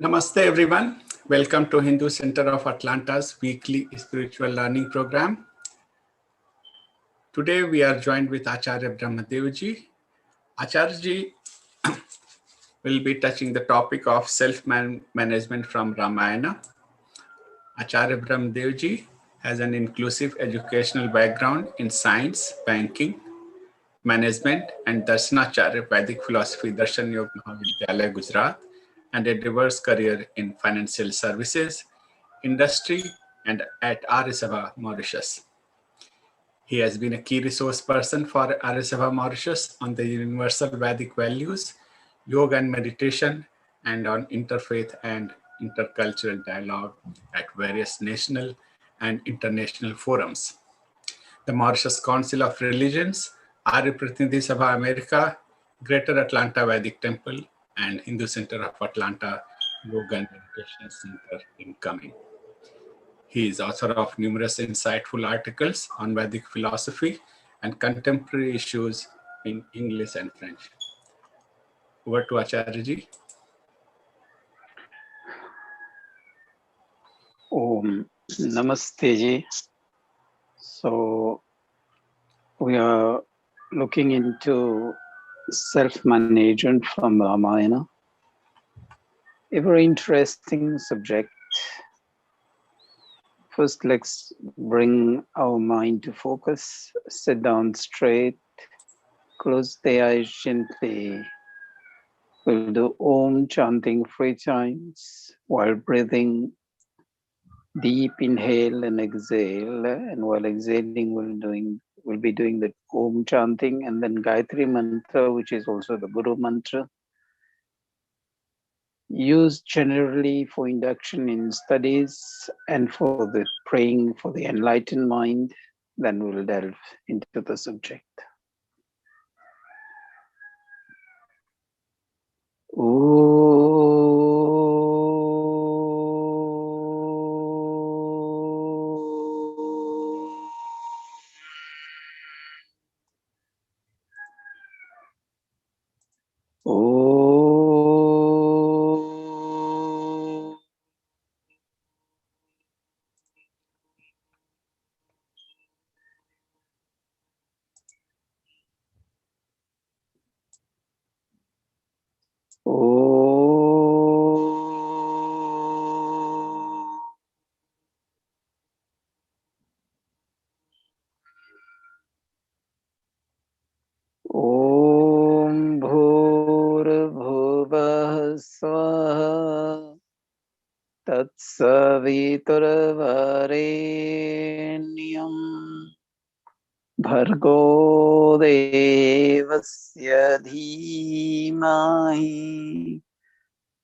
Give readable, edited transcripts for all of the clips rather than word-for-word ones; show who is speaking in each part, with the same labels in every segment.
Speaker 1: Namaste everyone. Welcome to Hindu Center of Atlanta's weekly spiritual learning program. Today we are joined with Acharya Brahmadevji. Acharya will be touching the topic of self-management from Ramayana. Acharya Brahmadevji has an inclusive educational background in science, banking, management, and Darshanacharya Vedic philosophy, Darshan Yoga Mahavidyalaya, Gujarat, and a diverse career in financial services, industry, and at Arya Sabha, Mauritius. He has been a key resource person for Arya Sabha, Mauritius on the universal Vedic values, yoga and meditation, and on interfaith and intercultural dialogue at various national and international forums. The Mauritius Council of Religions, Arya Pratinidhi Sabha America, Greater Atlanta Vedic Temple, and Hindu Center of Atlanta Yoga and Meditation Center incoming. He is author of numerous insightful articles on Vedic philosophy and contemporary issues in English and French. Over to Acharya ji.
Speaker 2: Namaste ji. So we are looking into self-management from Ramayana. A very interesting subject. First, let's bring our mind to focus, sit down straight, close the eyes gently. We'll do Om chanting 3 times while breathing. Deep inhale and exhale, and while exhaling, we'll be doing the Om chanting and then Gayatri mantra, which is also the Guru mantra. Used generally for induction in studies and for the praying for the enlightened mind. Then we'll delve into the subject. Om Bhurabhuvah Swaha Tatsaviturvarenyam Bhargo Devasya Dhimahi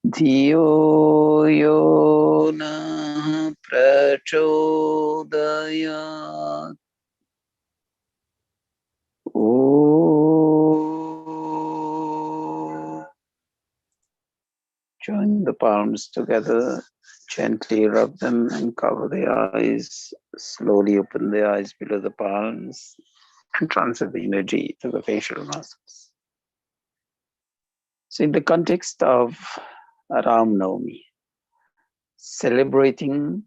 Speaker 2: Dhiyo Yona Prachodayat. Join the palms together, gently rub them and cover the eyes. Slowly open the eyes below the palms and transfer the energy to the facial muscles. So in the context of Ram Navami, celebrating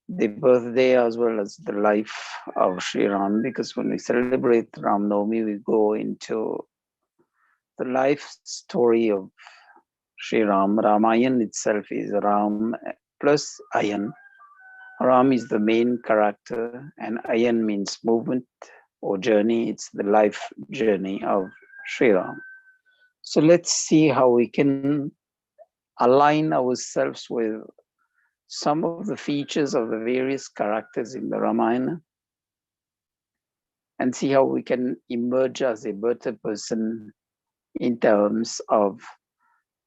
Speaker 2: the birthday as well as the life of Sri Ram, because when we celebrate Ram Navami, we go into the life story of Sri Ram. Ramayan itself is Ram plus Ayan. Ram is the main character and Ayan means movement or journey. It's the life journey of Sri Ram. So let's see how we can align ourselves with some of the features of the various characters in the Ramayana and see how we can emerge as a better person in terms of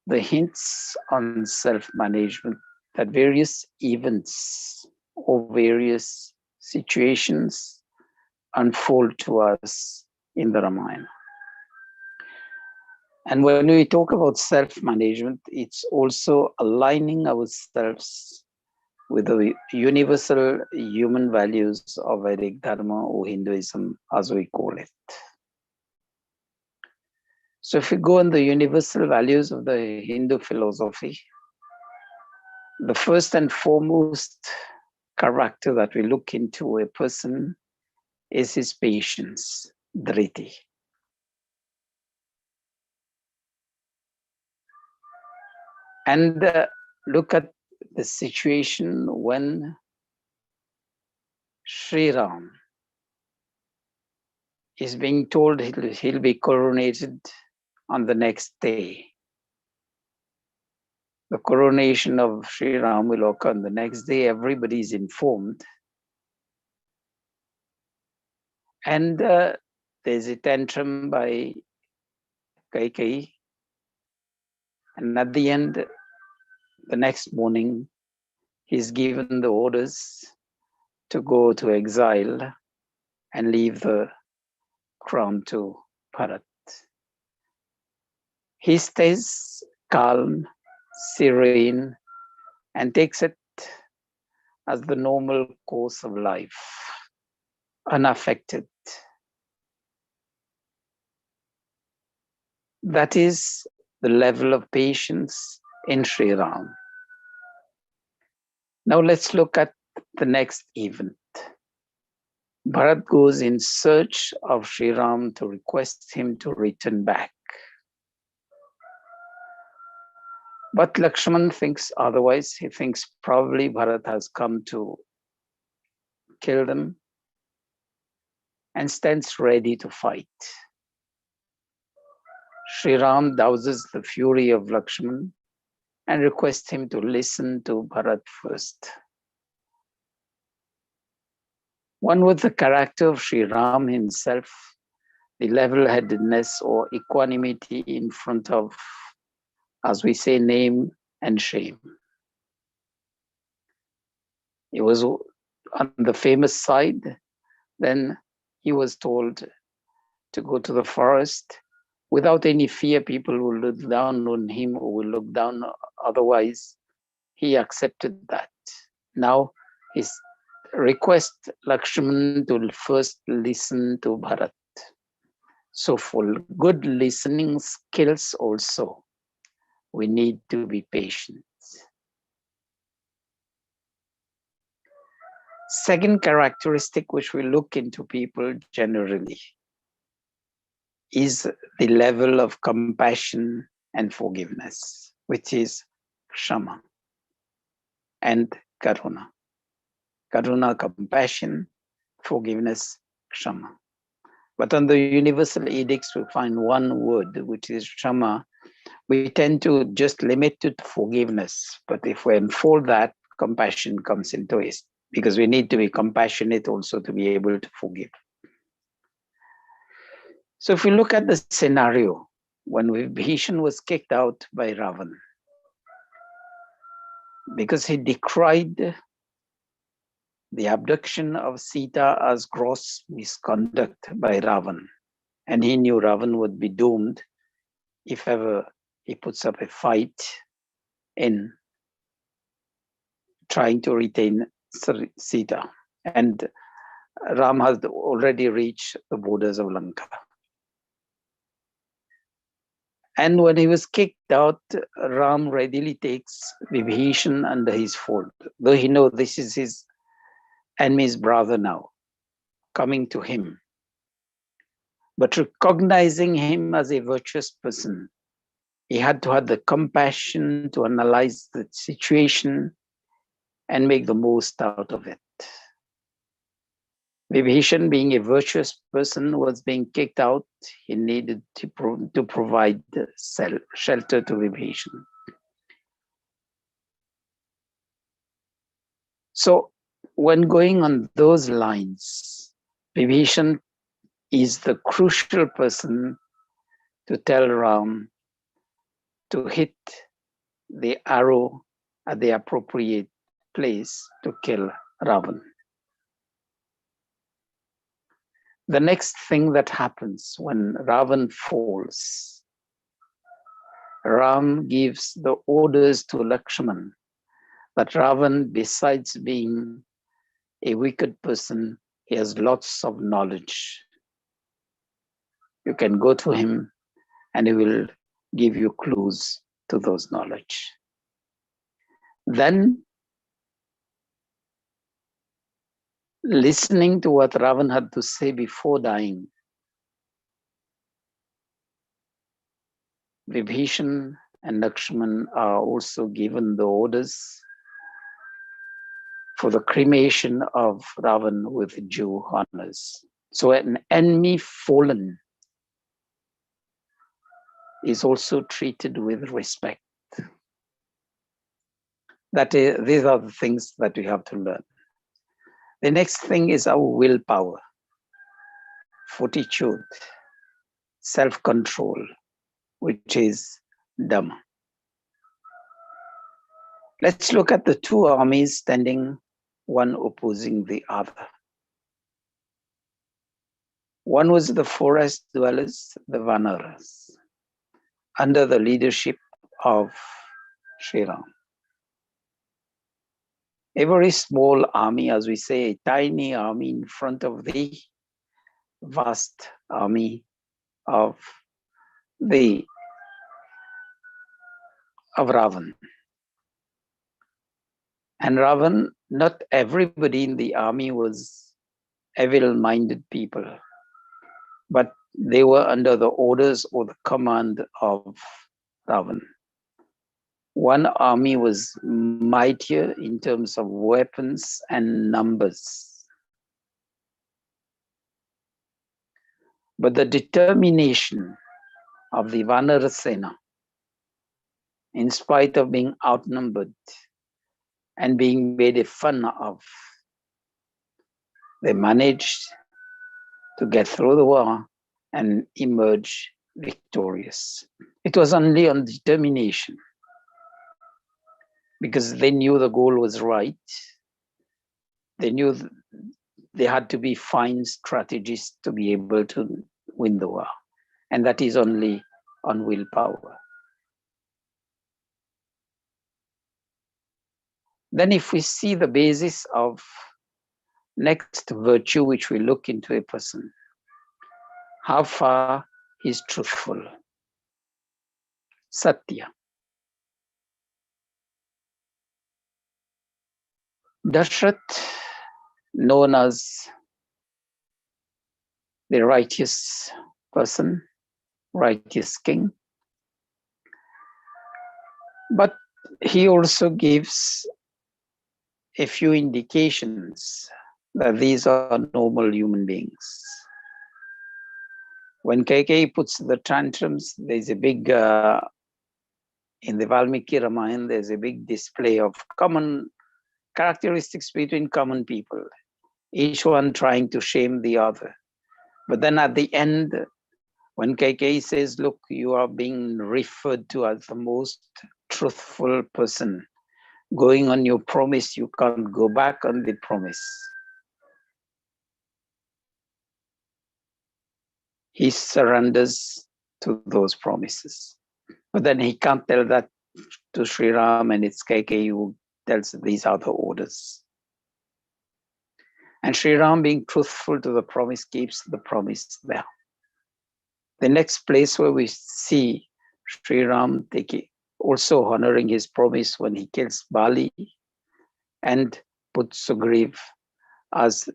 Speaker 2: the hints on self-management that various events or various situations unfold to us in the Ramayana. And when we talk about self-management, it's also aligning ourselves with the universal human values of Vedic Dharma or Hinduism, as we call it. So if we go on the universal values of the Hindu philosophy, the first and foremost character that we look into a person is his patience, dhriti. And look at the situation when Sri Ram is being told he'll be coronated on the next day. The coronation of Sri Ram will occur on the next day. Everybody is informed. And there's a tantrum by Kaikai. And at the end, the next morning, he's given the orders to go to exile and leave the crown to Bharat. He stays calm, serene, and takes it as the normal course of life, unaffected. That is the level of patience in Sri Ram. Now let's look at the next event. Bharat goes in search of Sri Ram to request him to return back. But Lakshman thinks otherwise. He thinks probably Bharat has come to kill them and stands ready to fight. Sri Ram douses the fury of Lakshman and requests him to listen to Bharat first. One with the character of Sri Ram himself, the level-headedness or equanimity in front of, as we say, name and shame. He was on the famous side. Then he was told to go to the forest without any fear. People will look down on him or will look down otherwise. He accepted that. Now his request Lakshman to first listen to Bharat. So for good listening skills also, we need to be patient. Second characteristic which we look into people generally is the level of compassion and forgiveness, which is kshama and karuna. Karuna, compassion, forgiveness, kshama. But on the universal edicts, we find one word, which is kshama. We tend to just limit to forgiveness. But if we unfold that, compassion comes into it, because we need to be compassionate also to be able to forgive. So if we look at the scenario, when Vibhishan was kicked out by Ravan, because he decried the abduction of Sita as gross misconduct by Ravan, and he knew Ravan would be doomed if ever he puts up a fight in trying to retain Sita. And Ram has already reached the borders of Lanka. And when he was kicked out, Ram readily takes Vibhishan under his fold, though he knows this is his enemy's brother now, coming to him. But recognizing him as a virtuous person, he had to have the compassion to analyze the situation and make the most out of it. Vibhishan, being a virtuous person, was being kicked out. He needed to provide shelter to Vibhishan. So when going on those lines, Vibhishan is the crucial person to tell Ram to hit the arrow at the appropriate place to kill Ravan. The next thing that happens when Ravan falls, Ram gives the orders to Lakshman that Ravan, besides being a wicked person, he has lots of knowledge. You can go to him and he will give you clues to those knowledge. Then, listening to what Ravan had to say before dying, Vibhishan and Lakshman are also given the orders for the cremation of Ravan with due honors. So an enemy fallen is also treated with respect. These are the things that we have to learn. The next thing is our willpower, fortitude, self-control, which is Dhamma. Let's look at the two armies standing, one opposing the other. One was the forest dwellers, the Vanaras, under the leadership of Sri Ram. A very small army, as we say, a tiny army in front of the vast army of Ravan. And Ravan, not everybody in the army was evil-minded people, but they were under the orders or the command of Ravan. One army was mightier in terms of weapons and numbers. But the determination of the Vanarasena, in spite of being outnumbered and being made fun of, they managed to get through the war and emerge victorious. It was only on determination, because they knew the goal was right. They knew they had to be fine strategists to be able to win the war. And that is only on willpower. Then if we see the basis of next virtue which we look into a person, how far he's truthful. Satya. Dashrath, known as the righteous person, righteous king, but he also gives a few indications that these are normal human beings. When Kaikeyi puts the tantrums, there's a big, in the Valmiki Ramayan, there's a big display of common characteristics between common people, each one trying to shame the other. But then at the end, when Kaikeyi says, look, you are being referred to as the most truthful person, going on your promise, you can't go back on the promise. He surrenders to those promises. But then he can't tell that to Sri Ram, and it's Kaikeyi who tells these are the orders. And Sri Ram, being truthful to the promise, keeps the promise there. The next place where we see Sri Ram also honoring his promise when he kills Bali and puts Sugriv as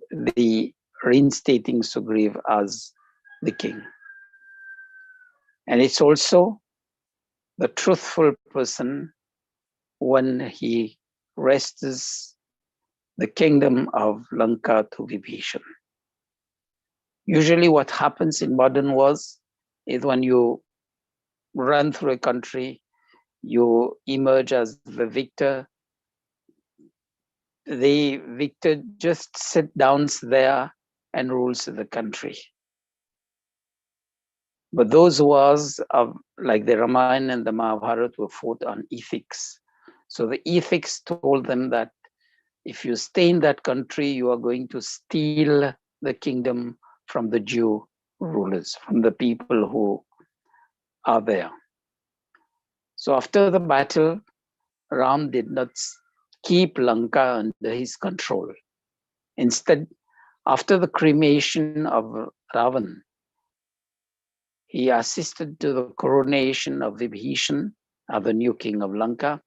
Speaker 2: reinstating Sugriv as the king. And it's also the truthful person when he wrests the kingdom of Lanka to Vibhishan. Usually what happens in modern wars is when you run through a country, you emerge as the victor. The victor just sits down there and rules the country. But those wars like the Ramayan and the Mahabharata were fought on ethics. So the ethics told them that if you stay in that country, you are going to steal the kingdom from the Jew rulers, from the people who are there. So after the battle, Ram did not keep Lanka under his control. Instead, after the cremation of Ravan, he assisted to the coronation of Vibhishan, the new king of Lanka,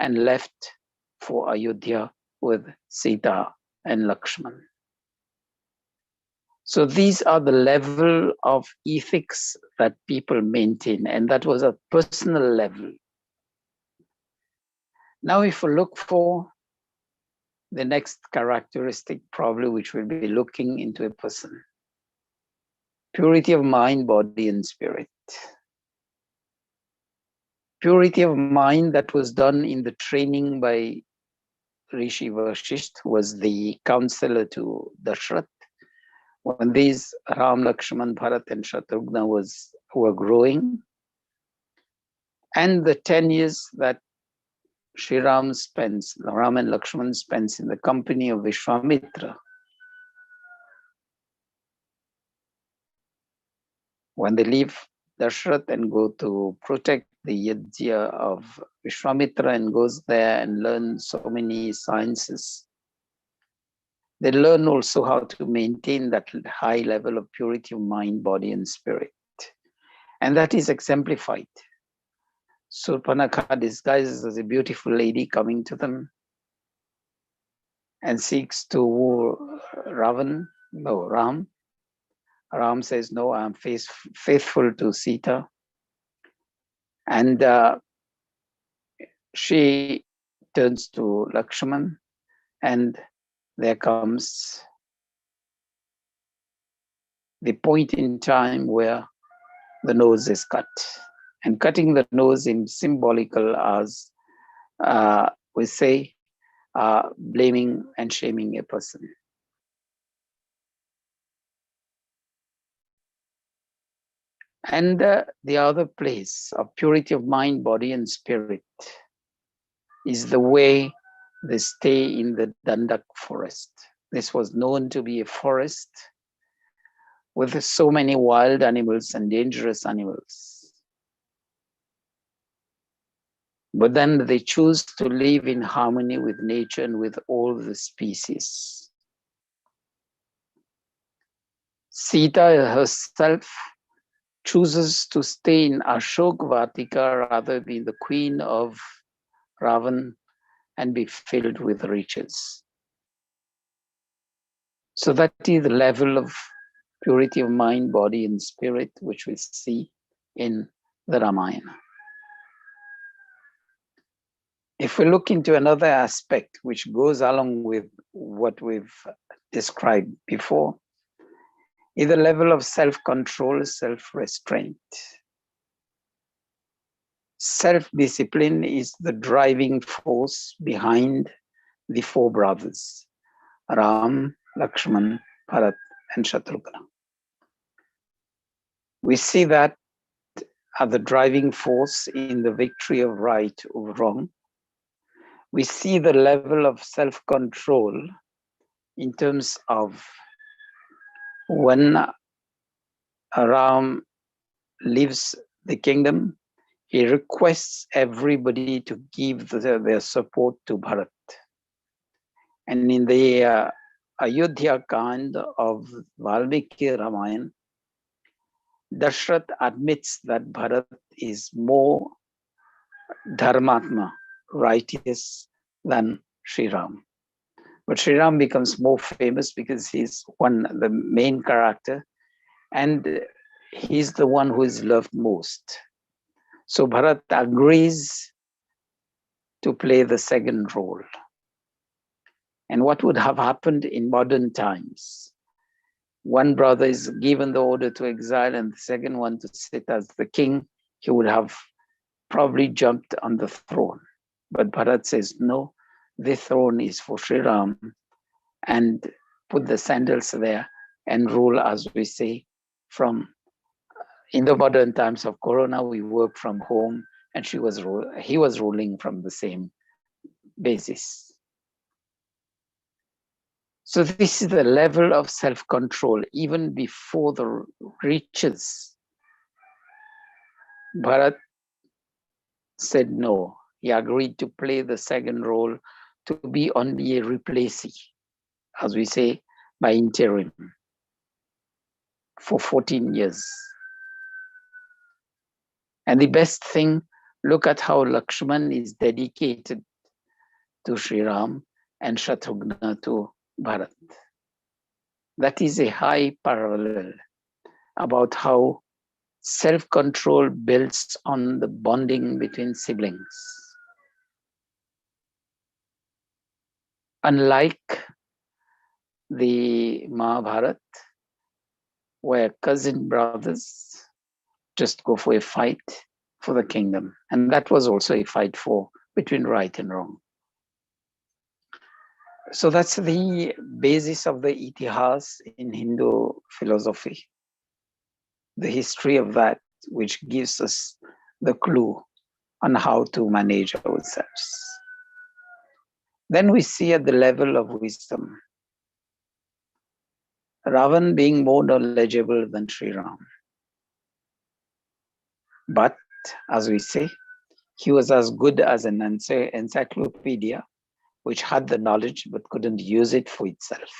Speaker 2: and left for Ayodhya with Sita and Lakshman. So these are the level of ethics that people maintain, and that was a personal level. Now, if we look for the next characteristic, probably which will be looking into a person, purity of mind, body, and spirit. Purity of mind that was done in the training by Rishi Vashisht, who was the counselor to Dashrath. When these Ram, Lakshman, Bharat, and Shatrughna were growing, and the 10 years that Sri Ram spends, Ram and Lakshman spends in the company of Vishwamitra. When they leave Dashrath and go to protect the Yajna of Vishwamitra and goes there and learn so many sciences, they learn also how to maintain that high level of purity of mind, body, and spirit. And that is exemplified. Surpanakha disguises as a beautiful lady coming to them and seeks to woo Ram. Ram says, no, I'm faithful to Sita. And she turns to Lakshman, and there comes the point in time where the nose is cut. And cutting the nose is symbolical as we say, blaming and shaming a person. And the other place of purity of mind, body, and spirit is the way they stay in the Dandak forest. This was known to be a forest with so many wild animals and dangerous animals. But then they choose to live in harmony with nature and with all the species. Sita herself chooses to stay in Ashok Vatika rather than the queen of Ravan and be filled with riches. So that is the level of purity of mind, body, and spirit, which we see in the Ramayana. If we look into another aspect, which goes along with what we've described before, is the level of self-control, self-restraint. Self-discipline is the driving force behind the four brothers, Ram, Lakshman, Bharat, and Shatrughna. We see that as the driving force in the victory of right over wrong. We see the level of self-control in terms of when Ram leaves the kingdom, he requests everybody to give their support to Bharat. And in the Ayodhya kind of Valmiki Ramayan, Dashrath admits that Bharat is more dharmatma, righteous, than Sri Ram. But Sri Ram becomes more famous because he's the main character, and he's the one who is loved most. So Bharat agrees to play the second role. And what would have happened in modern times? One brother is given the order to exile and the second one to sit as the king. He would have probably jumped on the throne. But Bharat says, no, this throne is for Sri Ram, and put the sandals there and rule, as we say, from, in the modern times of Corona, we work from home, and he was ruling from the same basis. So this is the level of self-control, even before the riches. Bharat said no. He agreed to play the second role, to be only a replacee, as we say, by interim, for 14 years. And the best thing, look at how Lakshman is dedicated to Sri Ram and Shatrughna to Bharat. That is a high parallel about how self-control builds on the bonding between siblings. Unlike the Mahabharata, where cousin brothers just go for a fight for the kingdom. And that was also a fight for between right and wrong. So that's the basis of the itihas in Hindu philosophy, the history of that, which gives us the clue on how to manage ourselves. Then we see at the level of wisdom, Ravan being more knowledgeable than Sri Ram. But as we say, he was as good as an encyclopedia, which had the knowledge but couldn't use it for itself.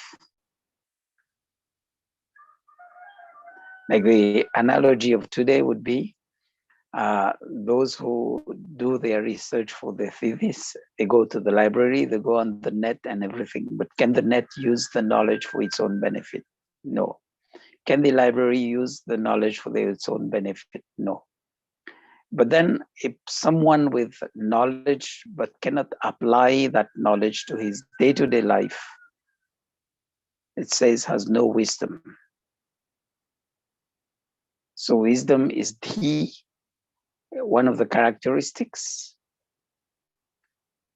Speaker 2: Like the analogy of today would be those who do their research for their thesis, they go to the library, they go on the net and everything, but can the net use the knowledge for its own benefit? No. Can the library use the knowledge for its own benefit? No. But then if someone with knowledge but cannot apply that knowledge to his day-to-day life, it says has no wisdom. So wisdom is one of the characteristics.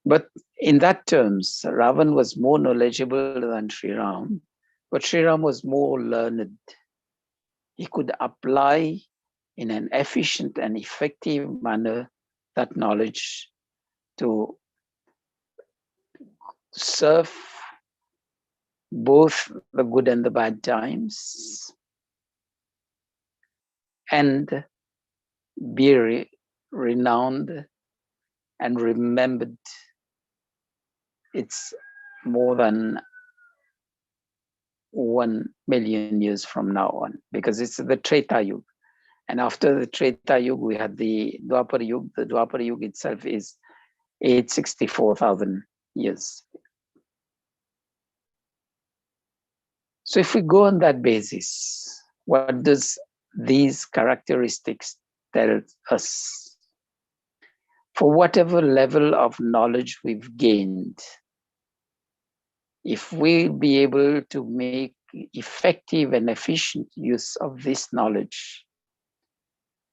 Speaker 2: But in that terms, Ravan was more knowledgeable than Sri Ram, but Sri Ram was more learned. He could apply in an efficient and effective manner that knowledge to serve both the good and the bad times and be renowned and remembered. It's more than 1 million years from now on, because it's the Treta Yuga. And after the Treta Yuga, we had the Dwapara Yuga. The Dwapara Yuga itself is 864,000 years. So if we go on that basis, what does these characteristics tell us? For whatever level of knowledge we've gained, if we'll be able to make effective and efficient use of this knowledge,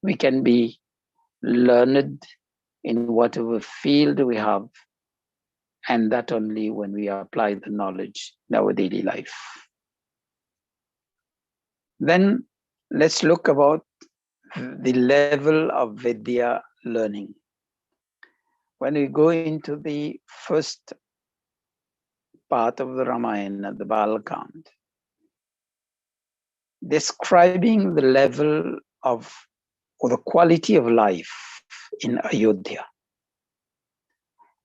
Speaker 2: we can be learned in whatever field we have, and that only when we apply the knowledge in our daily life. Then let's look about the level of Vidya learning. When we go into the first part of the Ramayana, the Balakand, describing the level of, or the quality of life in Ayodhya.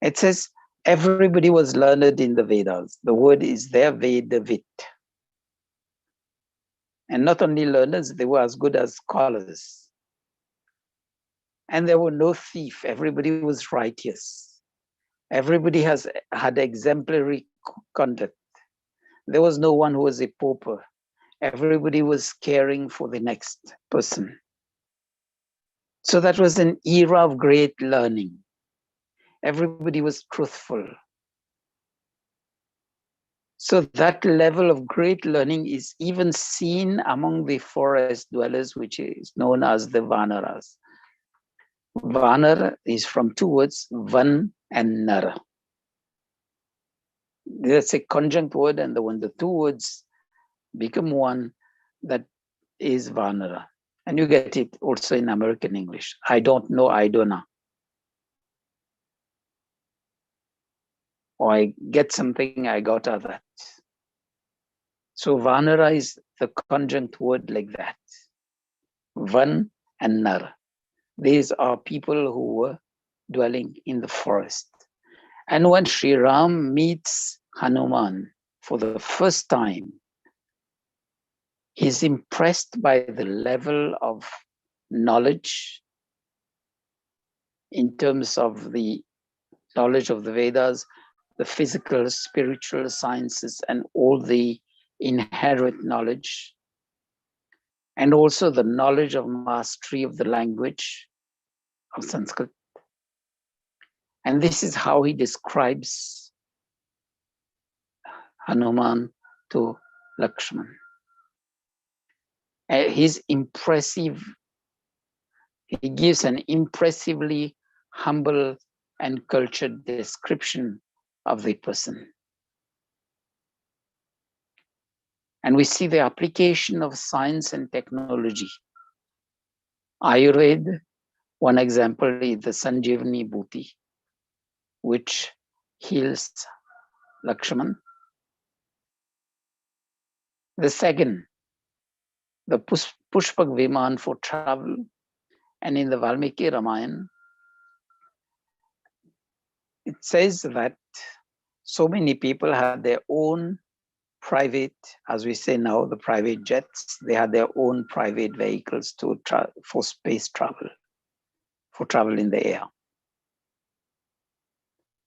Speaker 2: It says, everybody was learned in the Vedas. The word is there, Vedavit. And not only learners, they were as good as scholars. And there were no thief. Everybody was righteous. Everybody had exemplary conduct. There was no one who was a pauper. Everybody was caring for the next person. So that was an era of great learning. Everybody was truthful. So that level of great learning is even seen among the forest dwellers, which is known as the Vanaras. Vanar is from two words, Van and Nara. That's a conjunct word, and when the two words become one, that is Vanara. And you get it also in American English. I don't know, I don't know. Or I get something, I got that. So Vanara is the conjunct word like that. Van and Nara. These are people who were dwelling in the forest. And when Sri Ram meets Hanuman for the first time, he's impressed by the level of knowledge in terms of the knowledge of the Vedas, the physical, spiritual sciences, and all the inherent knowledge, and also the knowledge of mastery of the language of Sanskrit. And this is how he describes Hanuman to Lakshman. He's impressive. He gives an impressively humble and cultured description of the person. And we see the application of science and technology. Ayurveda, one example is the Sanjeevani Bhuti, which heals Lakshman. The second, the Pushpak Viman for travel. And in the Valmiki Ramayan, it says that so many people had their own private, as we say now, the private jets, they had their own private vehicles for space travel, for travel in the air.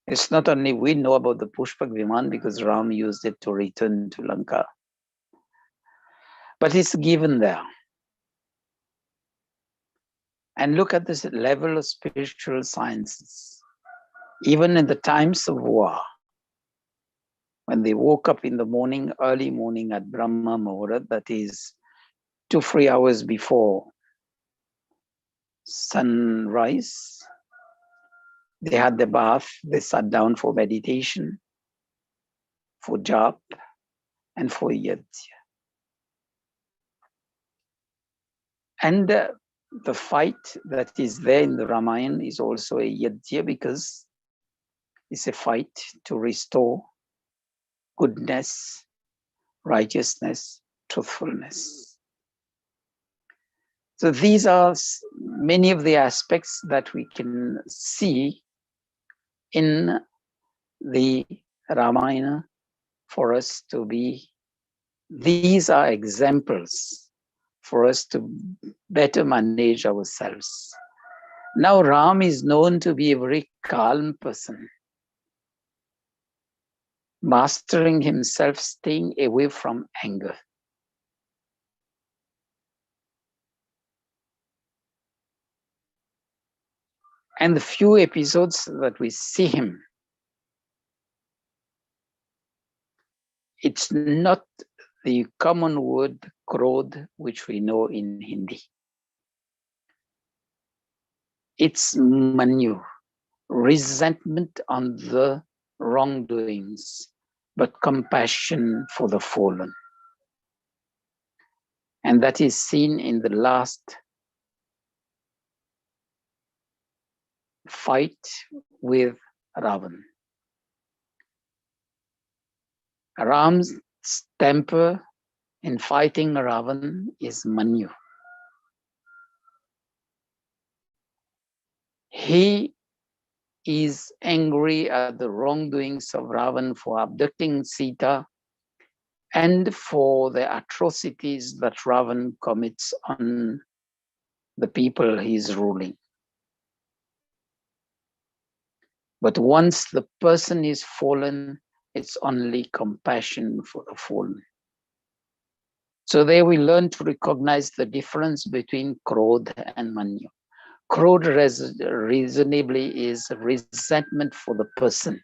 Speaker 2: It's not only we know about the Pushpak Viman because Ram used it to return to Lanka, but it's given there. And look at this level of spiritual sciences. Even in the times of war, when they woke up in the morning, early morning at Brahma Muhurat, that is 2-3 hours before sunrise, they had the bath, they sat down for meditation, for jap, and for yajna. And the fight that is there in the Ramayan is also a yajna because it's a fight to restore goodness, righteousness, truthfulness. So these are many of the aspects that we can see in the Ramayana for us to be, these are examples for us to better manage ourselves. Now Ram is known to be a very calm person, mastering himself, staying away from anger. And the few episodes that we see him, it's not the common word krodh, which we know in Hindi. It's manu, resentment on the wrongdoings, but compassion for the fallen. And that is seen in the last fight with Ravan. Ram's temper in fighting Ravan is manu. He is angry at the wrongdoings of Ravan for abducting Sita and for the atrocities that Ravan commits on the people he is ruling. But once the person is fallen, it's only compassion for the fallen. So there we learn to recognize the difference between krodh and manu. Krodh reasonably is resentment for the person.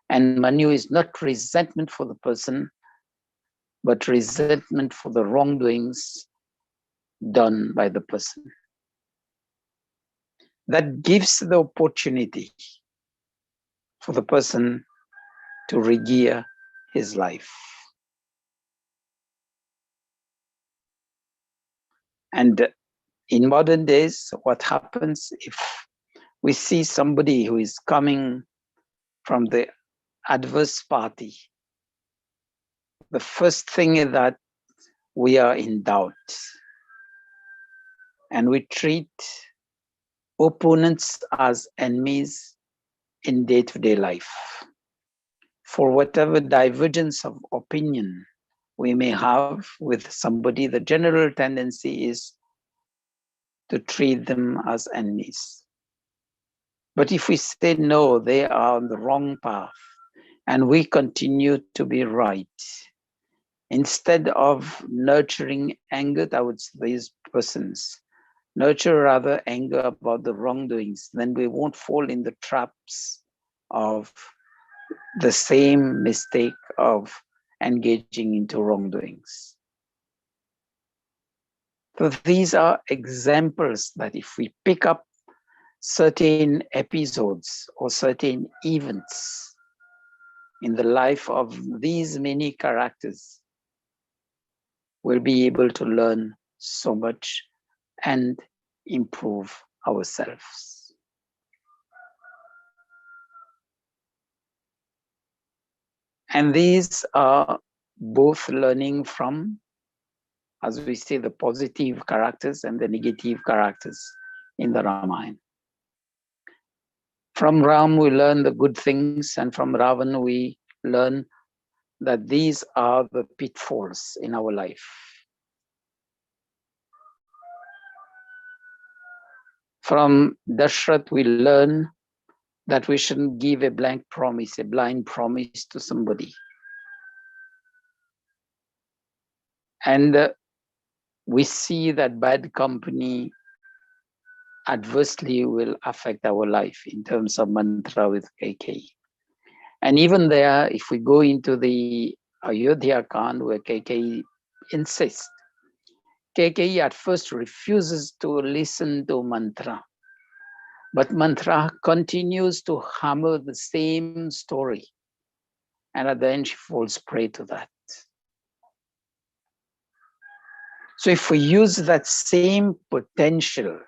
Speaker 2: And manu is not resentment for the person, but resentment for the wrongdoings done by the person. That gives the opportunity for the person to regear his life. And in modern days, what happens if we see somebody who is coming from the adverse party? The first thing is that we are in doubt and we treat opponents as enemies in day-to-day life. For whatever divergence of opinion we may have with somebody, the general tendency is to treat them as enemies. But if we say no, they are on the wrong path, and we continue to be right, instead of nurturing anger towards these persons, nurture rather anger about the wrongdoings, then we won't fall in the traps of the same mistake of engaging into wrongdoings. So these are examples that if we pick up certain episodes or certain events in the life of these many characters, we'll be able to learn so much and improve ourselves. And these are both learning from, as we say, the positive characters and the negative characters in the Ramayana. From Ram, we learn the good things, and from Ravan, we learn that these are the pitfalls in our life. From Dashrath, we learn that we shouldn't give a blank promise, a blind promise to somebody. And we see that bad company adversely will affect our life in terms of mantra with KK. And even there, if we go into the Ayodhya Kand where KK insists, KK at first refuses to listen to mantra, but mantra continues to hammer the same story. And at the end, she falls prey to that. So if we use that same potential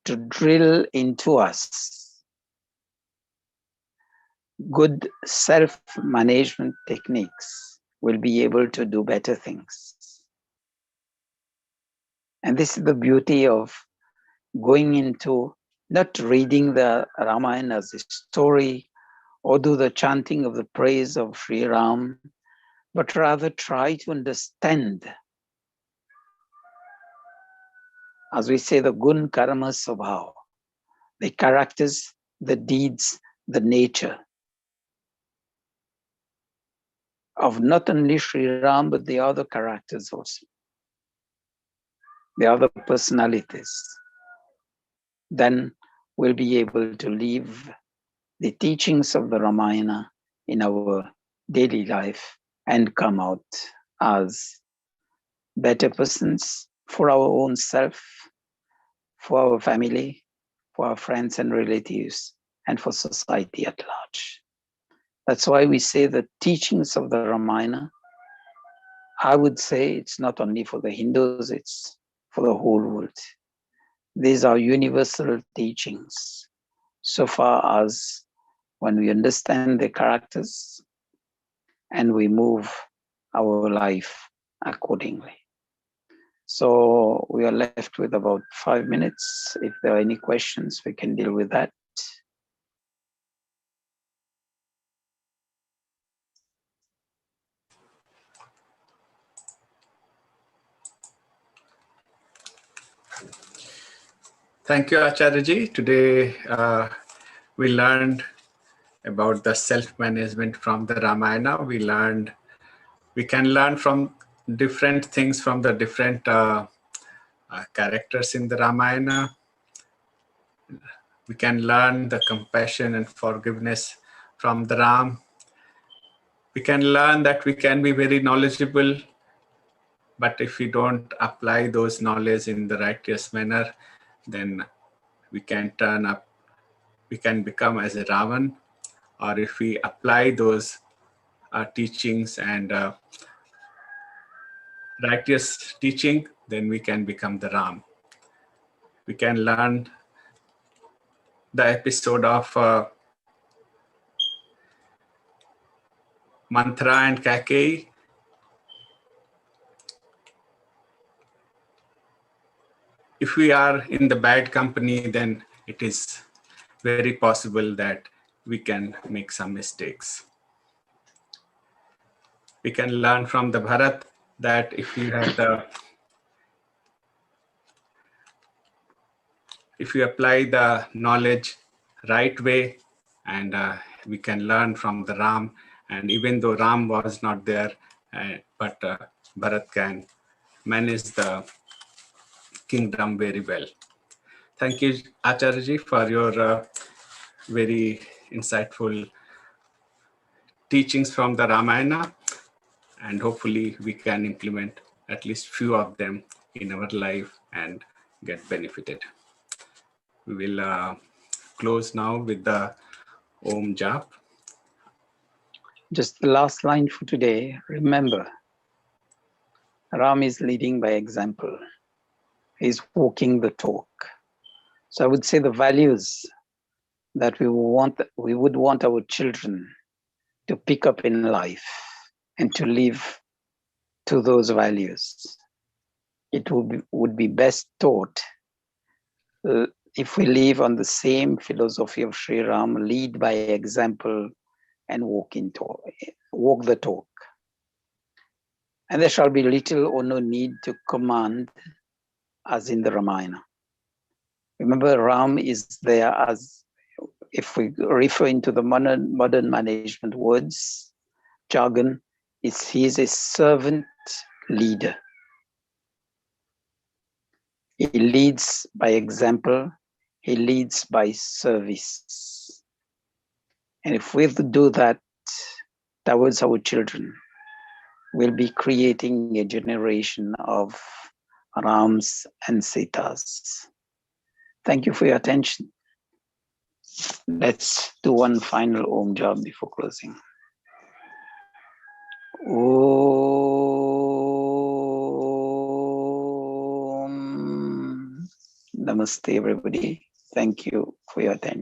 Speaker 2: to drill into us good self-management techniques, we'll be able to do better things. And this is the beauty of going into not reading the Ramayana as a story or do the chanting of the praise of Sri Ram, but rather try to understand, as we say, the gun karma svabhav, the characters, the deeds, the nature of not only Sri Ram, but the other characters also, the other personalities. Then we'll be able to live the teachings of the Ramayana in our daily life and come out as better persons for our own self, for our family, for our friends and relatives, and for society at large. That's why we say the teachings of the Ramayana, I would say it's not only for the Hindus, it's for the whole world. These are universal teachings, so far as when we understand the characters and we move our life accordingly. So we are left with about 5 minutes. If there are any questions, we can deal with that.
Speaker 1: Thank you, Acharyaji. Today we learned about the self-management from the Ramayana. We can learn from different things from the different characters in the Ramayana. We can learn the compassion and forgiveness from the Ram. We can learn that we can be very knowledgeable, but if we don't apply those knowledge in the righteous manner, then we can turn up, we can become as a Ravan. Or if we apply those teachings and righteous teaching, then we can become the Ram. We can learn the episode of Mantra and Kakei. If we are in the bad company, then it is very possible that we can make some mistakes. We can learn from the Bharat that if you have the if you apply the knowledge right way, and we can learn from the Ram. And even though Ram was not there, but Bharat can manage the kingdom very well. Thank you, Acharya, for your very insightful teachings from the Ramayana, and hopefully we can implement at least few of them in our life and get benefited. We will close now with the Om Jap.
Speaker 2: Just the last line for today. Remember, Ram is leading by example. He's walking the talk. So I would say the values that we would want our children to pick up in life and to live to those values. It would be best taught if we live on the same philosophy of Sri Ram, lead by example and walk the talk. And there shall be little or no need to command, as in the Ramayana. Remember, Ram is there as, if we refer into the modern management words, jargon, he is a servant leader. He leads by example. He leads by service. And if we do that towards our children, we'll be creating a generation of Rams and Sitas. Thank you for your attention. Let's do one final Om job before closing. Om. Namaste, everybody. Thank you for your attention.